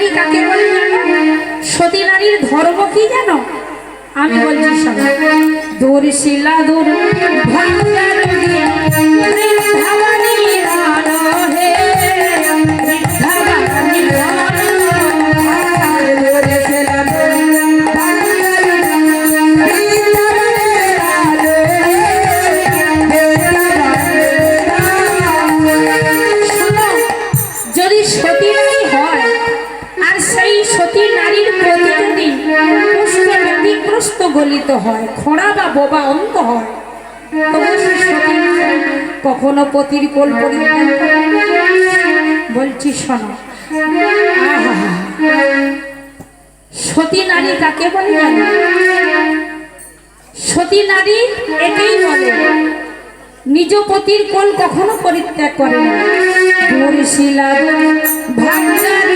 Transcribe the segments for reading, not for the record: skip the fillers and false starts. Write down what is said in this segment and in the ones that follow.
নারী কাকে বলে জানো? সতী নারীর ধর্ম কি জানো? আমি বলছি শোনো। দূর শিলা দূর ভাঙ্গার দিয়ে বৃন্দাবনী রানো হে, বৃন্দাবনী রানো। দূর শিলা দূর ভাঙ্গার বৃন্দাবনী রানো হে, শোনো, যদি সতী নারী হয় আর সেই সতী নারীর প্রতি যদি পুষ্ট গলিত হয়, খোঁড়া বা বোবা অন্ধ হয়, তবু সে সতী কখনো পতির কোল পরিত্যাগ করে না। বলছি শোনো, সতী নারী কাকে বলে জানো? সতী নারী এটাই বলে নিজ পতির কোল কখনো পরিত্যাগ করে না। শিলা ভাঙ্গার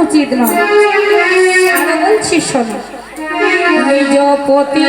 উচিত নয়। আর বলছি শোনো, নিজ পতি